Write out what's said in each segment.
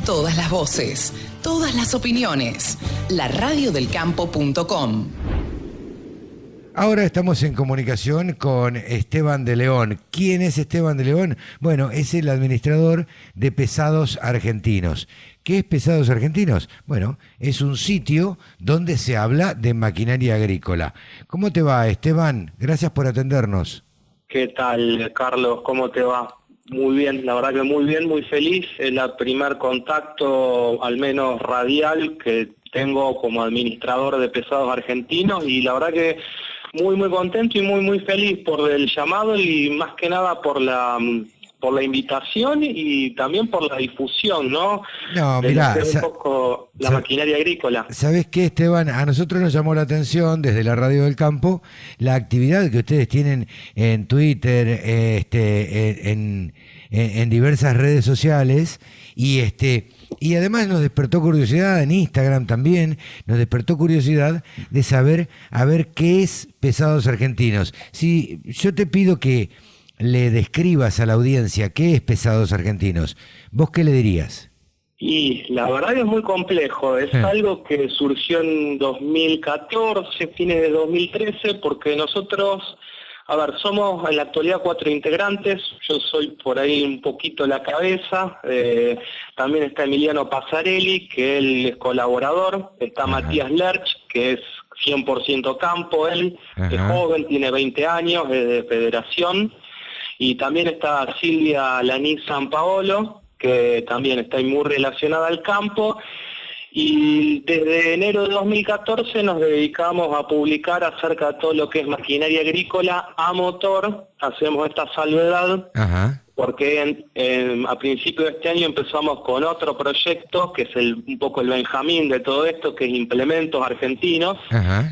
Todas las voces, todas las opiniones. laradiodelcampo.com. Ahora estamos en comunicación con Esteban de León. ¿Quién es Esteban de León? Bueno, es el administrador de Pesados Argentinos. ¿Qué es Pesados Argentinos? Bueno, es un sitio donde se habla de maquinaria agrícola. ¿Cómo te va, Esteban? Gracias por atendernos. ¿Qué tal, Carlos? ¿Cómo te va? Muy bien, la verdad que muy bien, muy feliz. Es el primer contacto, al menos radial, que tengo como administrador de Pesados Argentinos y la verdad que muy contento y muy feliz por el llamado y más que nada por la invitación y también por la difusión, ¿no? No, mirá, un poco la maquinaria agrícola. ¿Sabés qué, Esteban? A nosotros nos llamó la atención desde la Radio del Campo la actividad que ustedes tienen en Twitter, en diversas redes sociales y además nos despertó curiosidad, en Instagram también, nos despertó curiosidad de saber, a ver, qué es Pesados Argentinos. Si yo te pido que le describas a la audiencia qué es Pesados Argentinos, ¿vos qué le dirías? Y la verdad es muy complejo, es algo que surgió en 2014, fines de 2013, porque nosotros, somos en la actualidad 4 integrantes, yo soy por ahí un poquito la cabeza, también está Emiliano Pasarelli, que él es colaborador, está Matías Lerch, que es 100% campo, él es joven, tiene 20 años, es de federación, y también está Silvia Laní San Paolo, que también está muy relacionada al campo, y desde enero de 2014 nos dedicamos a publicar acerca de todo lo que es maquinaria agrícola a motor. Hacemos esta salvedad porque a principios de este año empezamos con otro proyecto que es un poco el Benjamín de todo esto, que es Implementos Argentinos,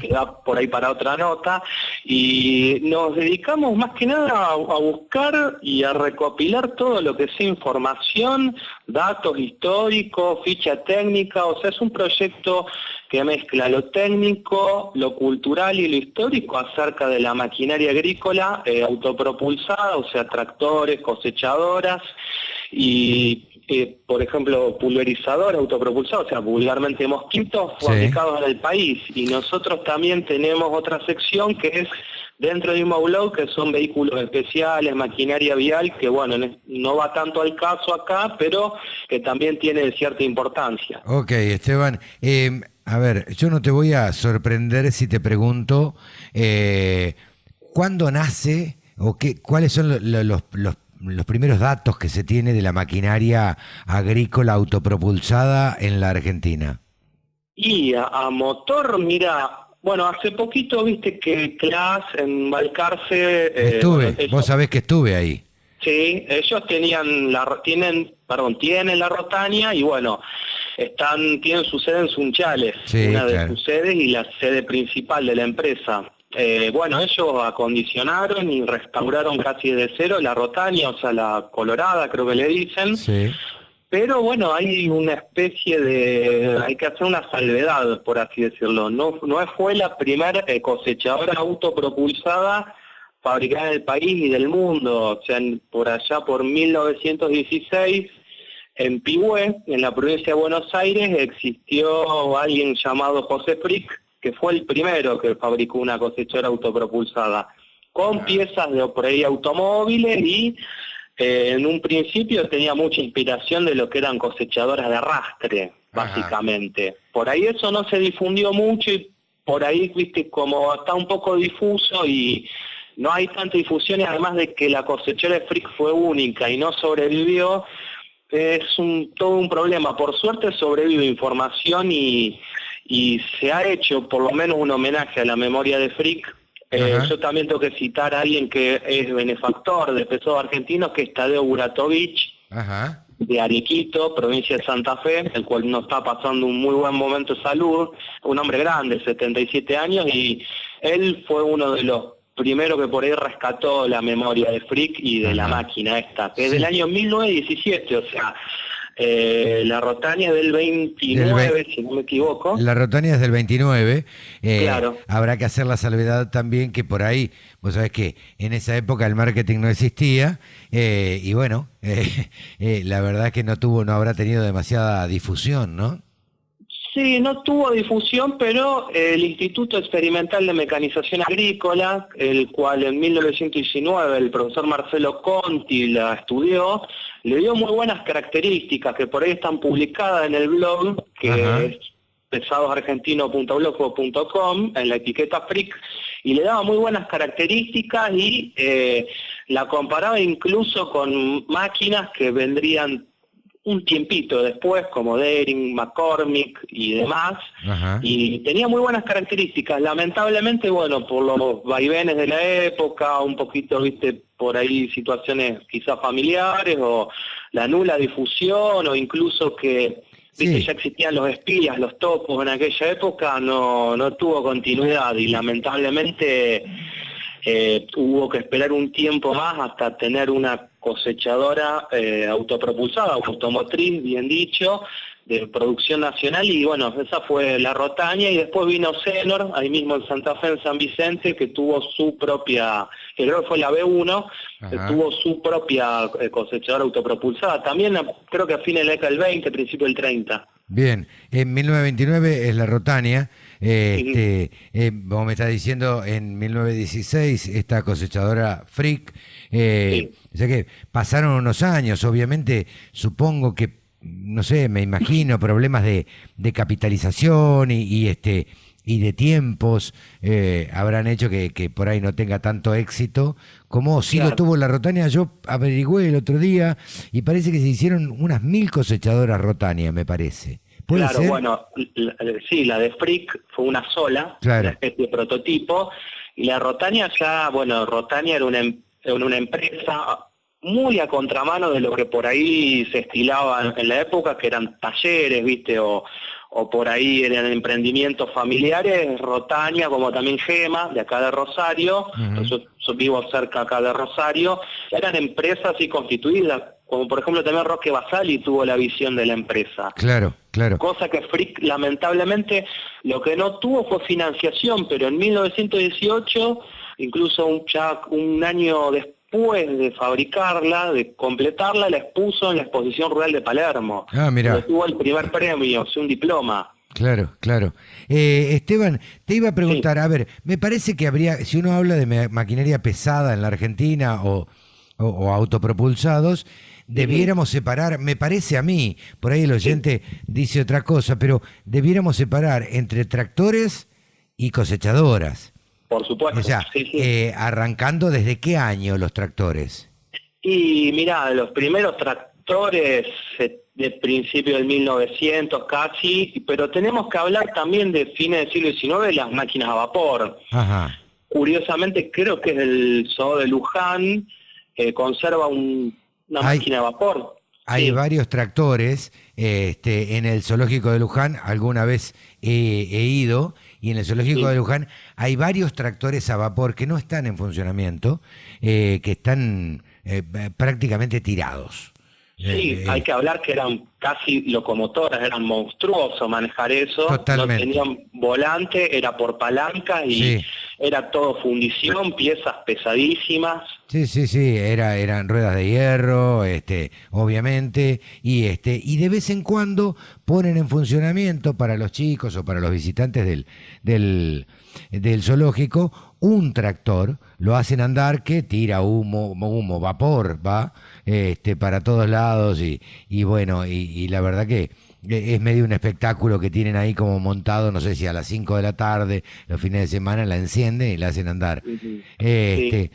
que da por ahí para otra nota, y nos dedicamos más que nada a buscar y a recopilar todo lo que sea información, datos históricos, ficha técnica, o sea, es un proyecto que mezcla lo técnico, lo cultural y lo histórico acerca de la maquinaria agrícola autopropulsada, o sea, tractores, cosechadoras y, por ejemplo, pulverizadoras autopropulsadas, o sea, vulgarmente mosquitos fabricados en el país. Y nosotros también tenemos otra sección que es dentro de un blog, que son vehículos especiales, maquinaria vial, que bueno, no va tanto al caso acá, pero que también tiene cierta importancia. Ok, Esteban. A ver, yo no te voy a sorprender si te pregunto ¿cuándo nace o cuáles son los primeros datos que se tiene de la maquinaria agrícola autopropulsada en la Argentina? Y a motor, mira, bueno, hace poquito viste que CLAS en Balcarce... Vos sabés que estuve ahí. Sí, ellos tienen la Rotania y bueno, tienen su sede en Sunchales, una de sus sedes y la sede principal de la empresa. Bueno, ellos acondicionaron y restauraron casi de cero la Rotania, o sea, la colorada creo que le dicen. Sí. Pero bueno, hay una especie hay que hacer una salvedad, por así decirlo. No fue la primera cosechadora autopropulsada fabricada en el país y del mundo. O sea, por allá por 1916, en Pigüé, en la provincia de Buenos Aires, existió alguien llamado José Frick, que fue el primero que fabricó una cosechadora autopropulsada, con piezas de por ahí automóviles y en un principio tenía mucha inspiración de lo que eran cosechadoras de arrastre, básicamente. Por ahí eso no se difundió mucho y por ahí, viste, como está un poco difuso y no hay tanta difusión, y además de que la cosechadora de Frick fue única y no sobrevivió, es todo un problema. Por suerte sobrevive información y se ha hecho por lo menos un homenaje a la memoria de Frick. Yo también tengo que citar a alguien que es benefactor de Pesados Argentinos, que es Tadeo Buratovich, de Arequito, provincia de Santa Fe, el cual nos está pasando un muy buen momento de salud, un hombre grande, 77 años, y él fue uno de los primeros que por ahí rescató la memoria de Frick y de la máquina esta, que es del año 1917, o sea, La Rotania es del 29, si no me equivoco. La Rotania es del 29. Claro. Habrá que hacer la salvedad también que por ahí, vos sabés que en esa época el marketing no existía y bueno, la verdad es que no habrá tenido demasiada difusión, ¿no? Sí, no tuvo difusión, pero el Instituto Experimental de Mecanización Agrícola, el cual en 1919 el profesor Marcelo Conti la estudió, le dio muy buenas características que por ahí están publicadas en el blog, que Ajá. es pesadosargentino.blogspot.com, en la etiqueta Frick, y le daba muy buenas características y la comparaba incluso con máquinas que vendrían un tiempito después, como Dering, McCormick y demás, Ajá. y tenía muy buenas características. Lamentablemente, bueno, por los vaivenes de la época, un poquito, viste, por ahí situaciones quizás familiares, o la nula difusión, o incluso que, viste, Sí. ya existían los espías, los topos en aquella época, no tuvo continuidad, y lamentablemente hubo que esperar un tiempo más hasta tener una cosechadora autopropulsada, automotriz, bien dicho, de producción nacional, y bueno, esa fue la Rotania, y después vino Senor, ahí mismo en Santa Fe, en San Vicente, que tuvo su propia, que creo que fue la B1, que Ajá. tuvo su propia cosechadora autopropulsada, también creo que a fines de la década del 20, principio del 30. Bien, en 1929 es la Rotania, Ujú. como me está diciendo, en 1916 esta cosechadora Frick, Sí, o sea que pasaron unos años, obviamente, supongo que, no sé, me imagino problemas de capitalización y de tiempos habrán hecho que por ahí no tenga tanto éxito como sí lo claro. tuvo la Rotania. Yo averigüé el otro día y parece que se hicieron unas 1000 cosechadoras Rotania, me parece. ¿Puede Claro, ser? bueno, sí, la de Frick fue una sola, una Claro. especie de prototipo, y la Rotania ya, bueno, Rotania era una empresa muy a contramano de lo que por ahí se estilaba en la época, que eran talleres, viste, o por ahí eran emprendimientos familiares. Rotania, como también Gema, de acá de Rosario, Ujú. yo vivo cerca acá de Rosario, eran empresas así constituidas, como por ejemplo también Roque Basali tuvo la visión de la empresa. Claro, claro. Cosa que Frick lamentablemente lo que no tuvo fue financiación, pero en 1918, incluso ya un año después de fabricarla, de completarla, la expuso en la Exposición Rural de Palermo, Ah, donde mira. tuvo el primer premio, un diploma. Claro, claro. Esteban, te iba a Sí. preguntar, a ver, me parece que habría, si uno habla de maquinaria pesada en la Argentina o autopropulsados, Ujú. debiéramos separar, me parece a mí, por ahí el Sí, oyente dice otra cosa, pero debiéramos separar entre tractores y cosechadoras. por O supuesto, sea, sí, sí. arrancando desde qué año los tractores. Y mira, los primeros tractores de principio del 1900 casi, pero tenemos que hablar también de fines del siglo XIX, las máquinas a vapor. Ajá. Curiosamente, creo que es el zoo de Luján, conserva una Hay, máquina de vapor. Hay Sí, varios tractores en el zoológico de Luján, alguna vez he ido, y en el zoológico de sí. Luján hay varios tractores a vapor que no están en funcionamiento, que están prácticamente tirados. Sí, hay Eh, que hablar que eran casi locomotoras, eran monstruosos manejar eso, no Totalmente. tenían volante, era por palanca y Sí, era todo fundición, piezas pesadísimas. sí, sí, sí, eran ruedas de hierro, obviamente, y de vez en cuando ponen en funcionamiento para los chicos o para los visitantes del zoológico un tractor, lo hacen andar que tira humo, vapor, va, para todos lados y bueno, y la verdad que es medio un espectáculo que tienen ahí como montado, no sé si a las 5 de la tarde, los fines de semana la encienden y la hacen andar. Ujú. Sí, Este,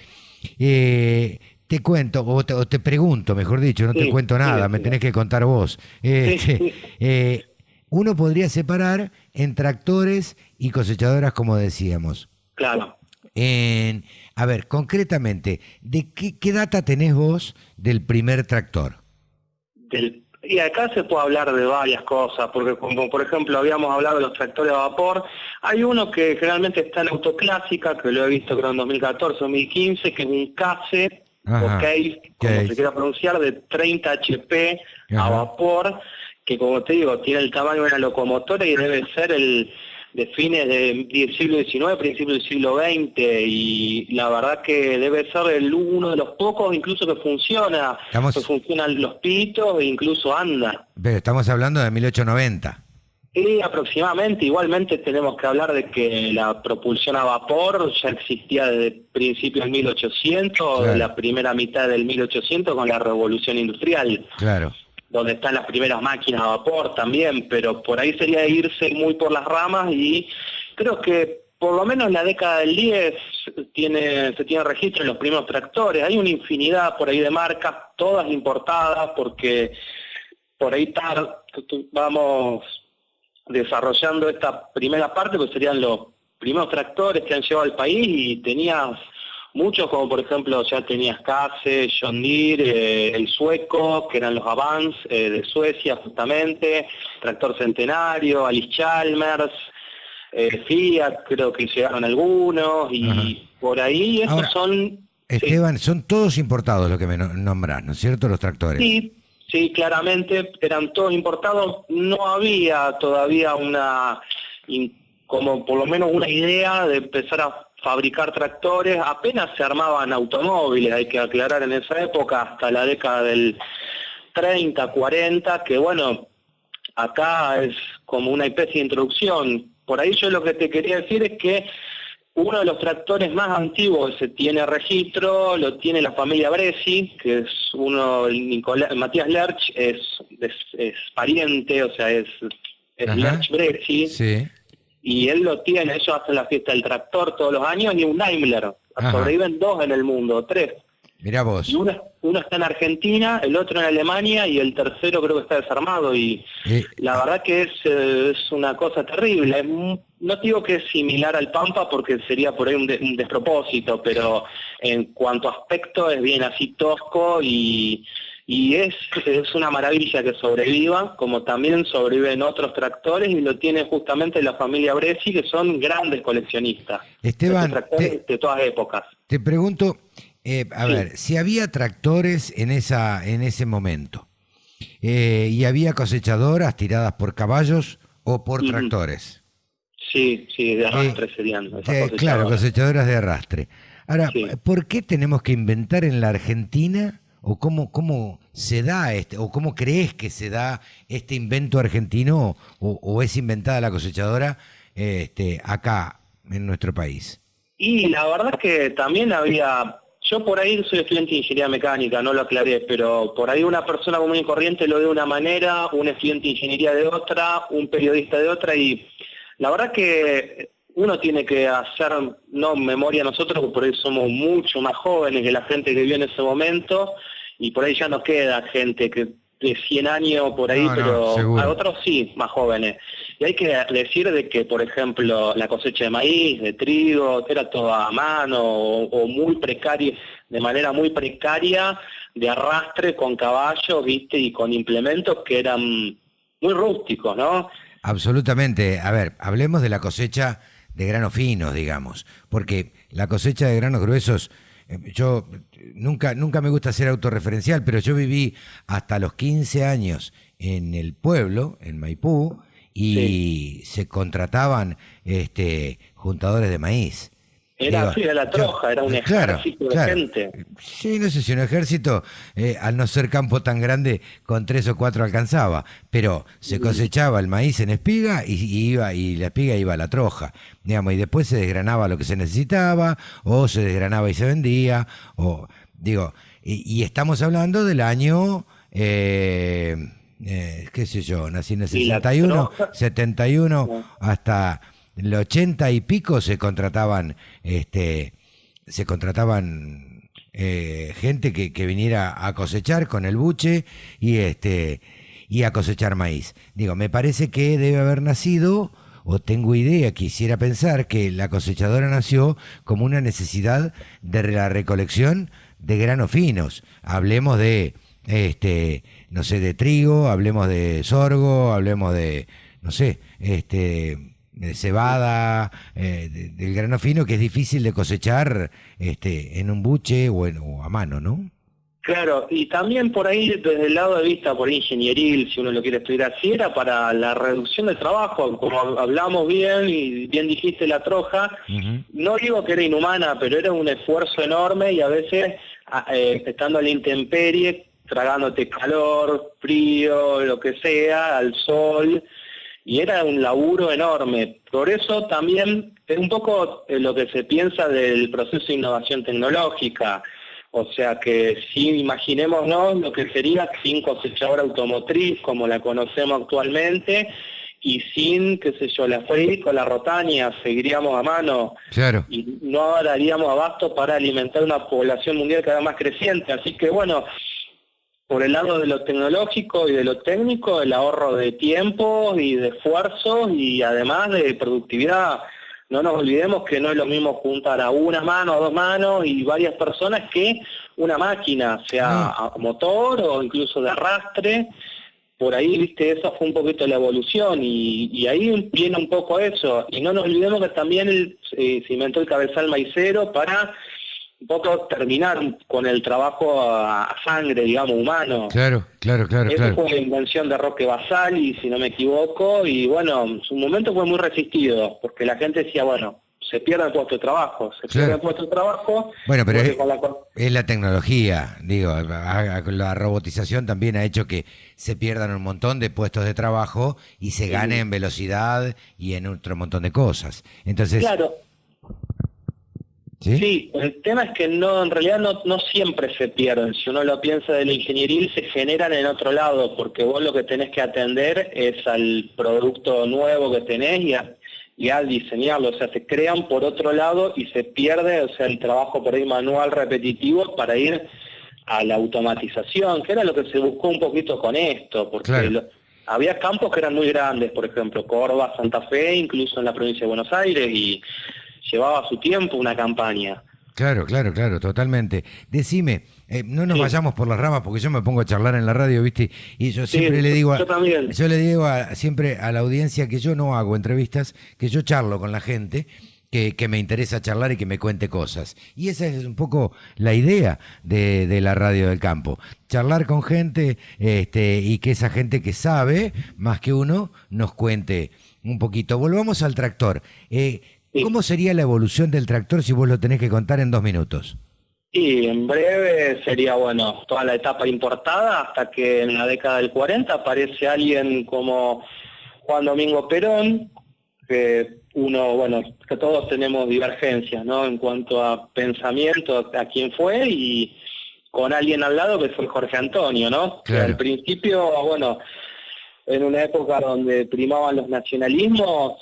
te cuento, o te pregunto, mejor dicho, no te sí, cuento sí, nada, me decime. tenés que contar vos. Sí, Uno podría separar en tractores y cosechadoras, como decíamos. claro. A ver, concretamente, ¿de qué data tenés vos del primer tractor? Y acá se puede hablar de varias cosas, porque como por ejemplo habíamos hablado de los tractores a vapor, hay uno que generalmente está en autoclásica, que lo he visto creo en 2014, 2015, que es un CASE, o Ajá, CASE, como ¿qué se es? quiera pronunciar, de 30 HP a Ajá. vapor, que como te digo, tiene el tamaño de una locomotora y debe ser el de fines del siglo XIX, principios del siglo XX, y la verdad que debe ser uno de los pocos incluso que Estamos, funcionan los pitos e incluso anda. pero estamos hablando de 1890. Y aproximadamente, igualmente tenemos que hablar de que la propulsión a vapor ya existía desde principios del 1800, de Claro, la primera mitad del 1800 con la revolución industrial, claro. donde están las primeras máquinas a vapor también, pero por ahí sería irse muy por las ramas y creo que por lo menos en la década del 10 se tiene registro en los primeros tractores. Hay una infinidad por ahí de marcas, todas importadas, porque por ahí vamos desarrollando esta primera parte, pues serían los primeros tractores que han llegado al país y tenías muchos, como por ejemplo ya tenías Case, John Deere, el sueco, que eran los Avance de Suecia justamente, Tractor Centenario, Alice Chalmers, Fiat, creo que llegaron algunos, Ajá. y por ahí estos Ahora, son... Sí. Esteban, son todos importados los que me nombrás, ¿no es cierto? Los tractores. Sí, sí, claramente eran todos importados. No había todavía como por lo menos una idea de empezar a fabricar tractores. Apenas se armaban automóviles, hay que aclarar en esa época, hasta la década del 30, 40, que bueno, acá es como una especie de introducción. Por ahí yo lo que te quería decir es que uno de los tractores más antiguos que se tiene registro lo tiene la familia Bresci, que es Matías Lerch es pariente, o sea, es Ajá. Lerch Bresci, Sí. y él lo tiene, ellos hacen la fiesta del tractor todos los años, y un Daimler. Ajá. Sobreviven dos en el mundo, tres. Mirá Y vos. uno está en Argentina, el otro en Alemania y el tercero creo que está desarmado. Y Eh, la verdad que es una cosa terrible. No digo que es similar al Pampa porque sería por ahí un despropósito, pero en cuanto a aspecto es bien así tosco y es una maravilla que sobreviva, como también sobreviven otros tractores y lo tiene justamente la familia Bresci, que son grandes coleccionistas. Estos Esteban, tractores de todas épocas. te pregunto, a Sí. ver, si había tractores en ese momento y había cosechadoras tiradas por caballos o por Ujú. tractores. Sí, sí, de Eh, arrastre serían esas claro, cosechadoras. cosechadoras de arrastre. Ahora, Sí. ¿por qué tenemos que inventar en la Argentina o cómo se da o cómo crees que se da este invento argentino o es inventada la cosechadora acá en nuestro país? Y la verdad es que también yo por ahí soy estudiante de ingeniería mecánica, no lo aclaré, pero por ahí una persona común y corriente lo ve de una manera, un estudiante de ingeniería de otra, un periodista de otra, y la verdad que uno tiene que hacer, no memoria nosotros, que por ahí somos mucho más jóvenes que la gente que vivió en ese momento, y por ahí ya no queda gente que de 100 años por ahí, No, no, pero a seguro. otros sí, más jóvenes. Y hay que decir de que, por ejemplo, la cosecha de maíz, de trigo, era todo a mano o muy precaria, de manera muy precaria, de arrastre con caballos, viste, y con implementos que eran muy rústicos, ¿no? Absolutamente. A ver, hablemos de la cosecha de granos finos, digamos, porque la cosecha de granos gruesos, yo nunca me gusta ser autorreferencial, pero yo viví hasta los 15 años en el pueblo, en Maipú, Sí. y se contrataban juntadores de maíz. Era Digo, así de la yo, troja, era un claro, ejército de claro. gente. Sí, no sé si un ejército, al no ser campo tan grande, con 3 o 4 alcanzaba, pero se Mm. cosechaba el maíz en espiga y la espiga iba a la troja, digamos, y después se desgranaba lo que se necesitaba, o se desgranaba y se vendía, o digo, y estamos hablando del año, qué sé yo, nací en el Y la 61, troja, 71, no. hasta el 80 y pico se contrataban gente que viniera a cosechar con el buche y a cosechar maíz. Digo, me parece que debe haber nacido, o tengo idea, quisiera pensar que la cosechadora nació como una necesidad de la recolección de granos finos. Hablemos de, no sé, de trigo, hablemos de sorgo, hablemos de, no sé, de cebada, del grano fino que es difícil de cosechar en un buche o a mano, ¿no? Claro, y también por ahí, desde el lado de vista por ahí ingenieril, si uno lo quiere estudiar así, era para la reducción del trabajo, como hablamos bien y bien dijiste la troja, Ujú. no digo que era inhumana, pero era un esfuerzo enorme y a veces estando a la intemperie, tragándote calor, frío, lo que sea, al sol, y era un laburo enorme. Por eso también es un poco lo que se piensa del proceso de innovación tecnológica. O sea que si imaginémonos lo que sería sin cosechadora automotriz como la conocemos actualmente y sin, qué sé yo, la Federico, la Rotania, seguiríamos a mano Claro. y no daríamos abasto para alimentar una población mundial cada vez más creciente. Así que bueno, por el lado de lo tecnológico y de lo técnico, el ahorro de tiempo y de esfuerzos y además de productividad. No nos olvidemos que no es lo mismo juntar a una mano, a dos manos y varias personas que una máquina, sea No. a motor o incluso de arrastre. Por ahí, viste, eso fue un poquito la evolución y ahí viene un poco eso. Y no nos olvidemos que también se inventó el cabezal maicero para un poco terminar con el trabajo a sangre, digamos, humano. Claro, claro, claro, Eso claro. fue la invención de Roque Basali, si no me equivoco, y bueno, en su momento fue muy resistido, porque la gente decía, bueno, se pierde el puesto de trabajo, se pierde Claro. el puesto de trabajo, Bueno, pero porque con la... es la tecnología, digo, la robotización también ha hecho que se pierdan un montón de puestos de trabajo y se gane en velocidad y en otro montón de cosas. Entonces, Claro, ¿sí? sí, el tema es que no, en realidad no siempre se pierden. Si uno lo piensa de lo ingenieril, se generan en otro lado, porque vos lo que tenés que atender es al producto nuevo que tenés y al diseñarlo. O sea, se crean por otro lado y se pierde, o sea, el trabajo por ahí manual repetitivo para ir a la automatización, que era lo que se buscó un poquito con esto, porque Claro. había campos que eran muy grandes, por ejemplo, Córdoba, Santa Fe, incluso en la provincia de Buenos Aires, y llevaba su tiempo una campaña. Claro, claro, claro, totalmente. Decime, no nos Sí, vayamos por las ramas porque yo me pongo a charlar en la radio, ¿viste? Y yo siempre sí, le digo, yo también. yo le digo siempre a la audiencia que yo no hago entrevistas, que yo charlo con la gente, que me interesa charlar y que me cuente cosas. Y esa es un poco la idea de la radio del campo. Charlar con gente, y que esa gente que sabe más que uno nos cuente un poquito. Volvamos al tractor. Sí. ¿Cómo sería la evolución del tractor si vos lo tenés que contar en 2 minutos? Y en breve sería, bueno, toda la etapa importada hasta que en la década del 40 aparece alguien como Juan Domingo Perón, que uno, bueno, que todos tenemos divergencias, ¿no? En cuanto a pensamiento, a quién fue, y con alguien al lado que fue Jorge Antonio, ¿no? Que al Claro. principio, bueno, en una época donde primaban los nacionalismos,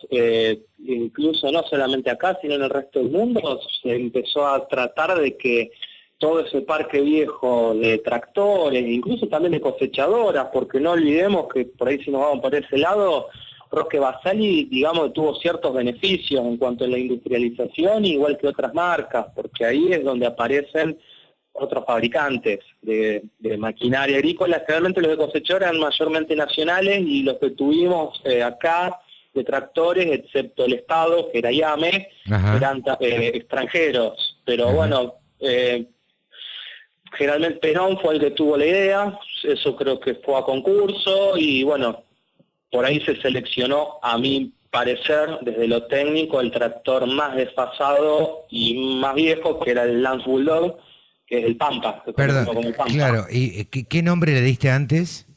incluso no solamente acá, sino en el resto del mundo, se empezó a tratar de que todo ese parque viejo de tractores, incluso también de cosechadoras, porque no olvidemos que por ahí si nos vamos por ese lado, Roque Basali, digamos, tuvo ciertos beneficios en cuanto a la industrialización, igual que otras marcas, porque ahí es donde aparecen otros fabricantes de maquinaria agrícola. Realmente los de cosechadora eran mayormente nacionales y los que tuvimos acá de tractores, excepto el Estado, que era IAME, Ajá. eran extranjeros. Pero Ajá. bueno, generalmente Perón fue el que tuvo la idea, eso creo que fue a concurso y bueno, por ahí se seleccionó, a mi parecer, desde lo técnico, el tractor más desfasado y más viejo, que era el Lance Bulldog, que es el Pampa, que Perdón, conocemos como el Pampa. claro. ¿Y qué nombre le diste antes?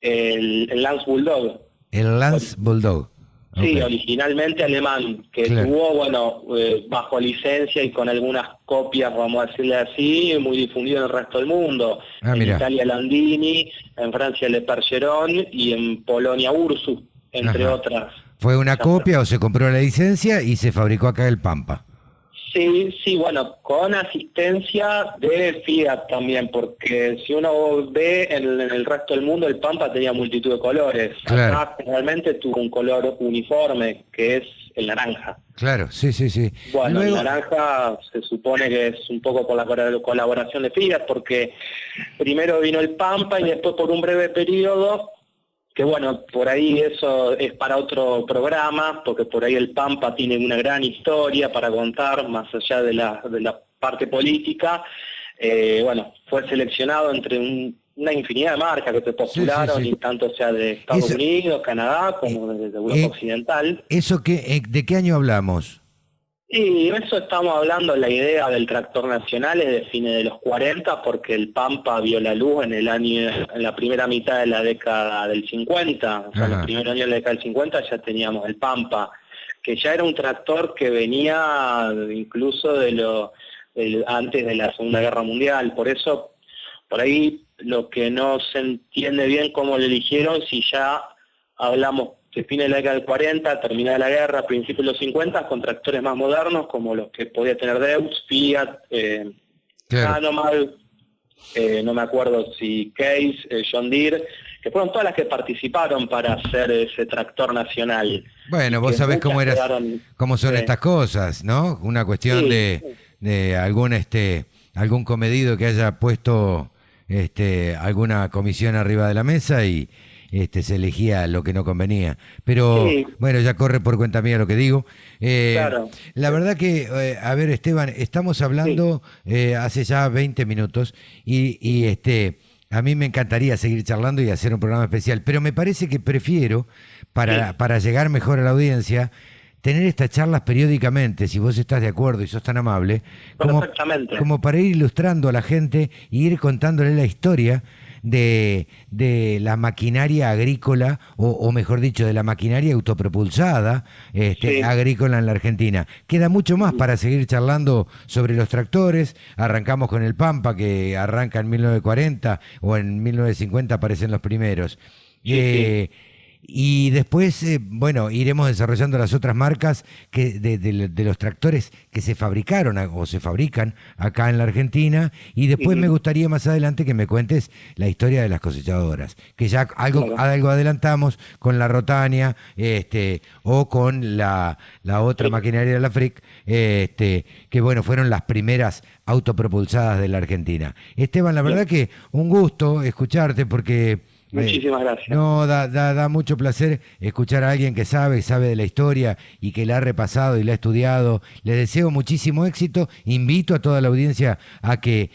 El Lance Bulldog. El Lance Bulldog. Ok, Sí, originalmente alemán, que claro. tuvo, bueno, bajo licencia y con algunas copias, vamos a decirle así, muy difundido en el resto del mundo. Ah, En mira. Italia Landini, en Francia Le Percheron y en Polonia Ursus, entre Ajá. otras. ¿Fue una copia o se compró la licencia y se fabricó acá el Pampa? Sí, sí, bueno, con asistencia de Fiat también, porque si uno ve en el resto del mundo, el Pampa tenía multitud de colores. Claro, Acá generalmente tuvo un color uniforme, que es el naranja. claro, sí, sí, sí. Bueno, el Luego, naranja se supone que es un poco por la colaboración de Fiat, porque primero vino el Pampa y después por un breve periodo, que bueno, por ahí eso es para otro programa, porque por ahí el Pampa tiene una gran historia para contar, más allá de la parte política. bueno, fue seleccionado entre una infinidad de marcas que se postularon, sí. y tanto sea de Estados Unidos, Canadá, como de Europa Occidental. ¿Eso ¿de qué año hablamos? Y eso estamos hablando, la idea del tractor nacional es de fines de los 40, porque el Pampa vio la luz en la primera mitad de la década del 50, o sea, en los primeros años de la década del 50 ya teníamos el Pampa, que ya era un tractor que venía incluso antes de la Segunda Guerra Mundial. Por eso, por ahí lo que no se entiende bien cómo lo eligieron, si ya hablamos de fines de la década del 40, terminada la guerra, principios de los 50, con tractores más modernos como los que podía tener Deutz, Fiat, Hanomag, no me acuerdo si Case, John Deere, que fueron todas las que participaron para hacer ese tractor nacional. Bueno, vos sabés cómo son estas cosas, ¿no? Una cuestión de algún comedido que haya puesto alguna comisión arriba de la mesa y se elegía lo que no convenía. Pero bueno, ya corre por cuenta mía lo que digo. Claro. La verdad que, a ver, Esteban, estamos hablando hace ya 20 minutos y a mí me encantaría seguir charlando y hacer un programa especial, pero me parece que prefiero, para llegar mejor a la audiencia, tener estas charlas periódicamente, si vos estás de acuerdo y sos tan amable, como para ir ilustrando a la gente y ir contándole la historia de la maquinaria agrícola, o mejor dicho, de la maquinaria autopropulsada agrícola en la Argentina. Queda mucho más para seguir charlando sobre los tractores. Arrancamos con el Pampa, que arranca en 1940, o en 1950 aparecen los primeros. Y después, bueno, iremos desarrollando las otras marcas de los tractores que se fabricaron o se fabrican acá en la Argentina. Y después me gustaría más adelante que me cuentes la historia de las cosechadoras, que ya algo adelantamos con la Rotania, o con la otra maquinaria de la Frick, que bueno, fueron las primeras autopropulsadas de la Argentina. Esteban, la verdad que un gusto escucharte, porque muchísimas gracias. No, da mucho placer escuchar a alguien que sabe de la historia y que la ha repasado y la ha estudiado. Les deseo muchísimo éxito. Invito a toda la audiencia a que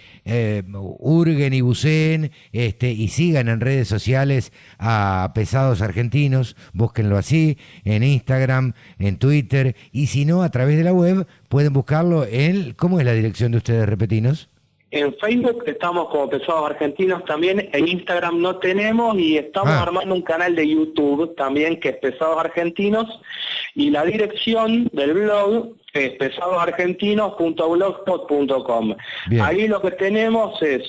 hurguen y buceen y sigan en redes sociales a Pesados Argentinos. Búsquenlo así, en Instagram, en Twitter, y si no, a través de la web pueden buscarlo ¿cómo es la dirección de ustedes? Repetinos. En Facebook estamos como Pesados Argentinos también, en Instagram no tenemos, y estamos armando un canal de YouTube también que es Pesados Argentinos, y la dirección del blog es pesadosargentinos.blogspot.com. Ahí lo que tenemos es,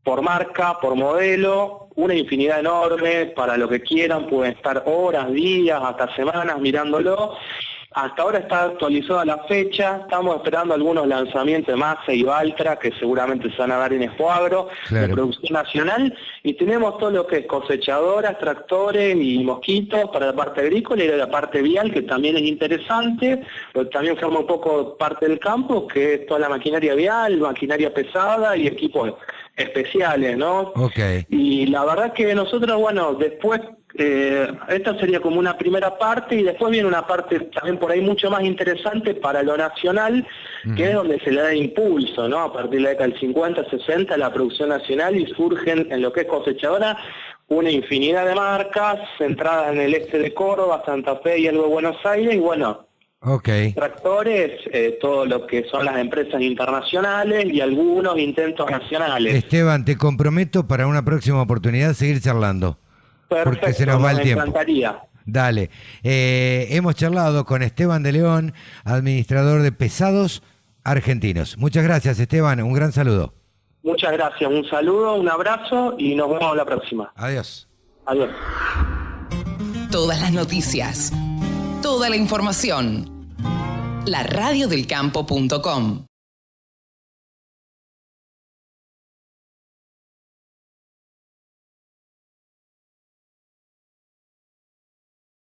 por marca, por modelo, una infinidad enorme, para lo que quieran, pueden estar horas, días, hasta semanas mirándolo. Hasta ahora está actualizada la fecha, estamos esperando algunos lanzamientos de Maxa y Valtra, que seguramente se van a dar en Expoagro, de producción nacional, y tenemos todo lo que es cosechadoras, tractores y mosquitos para la parte agrícola, y de la parte vial, que también es interesante, pero también forma un poco parte del campo, que es toda la maquinaria vial, maquinaria pesada y equipos especiales, ¿no? Y la verdad que nosotros, bueno, después, esta sería como una primera parte, y después viene una parte también por ahí mucho más interesante para lo nacional, que es donde se le da impulso, ¿no? A partir de la década del 50, 60, la producción nacional, y surgen en lo que es cosechadora una infinidad de marcas centradas en el este de Córdoba, Santa Fe y algo de Buenos Aires, y bueno, tractores, todo lo que son las empresas internacionales y algunos intentos nacionales. Esteban, te comprometo para una próxima oportunidad seguir charlando. Perfecto, porque se nos va el tiempo. Me encantaría. Dale. Hemos charlado con Esteban de León, administrador de Pesados Argentinos. Muchas gracias, Esteban. Un gran saludo. Muchas gracias. Un saludo, un abrazo y nos vemos la próxima. Adiós. Adiós. Todas las noticias, toda la información. laradiodelcampo.com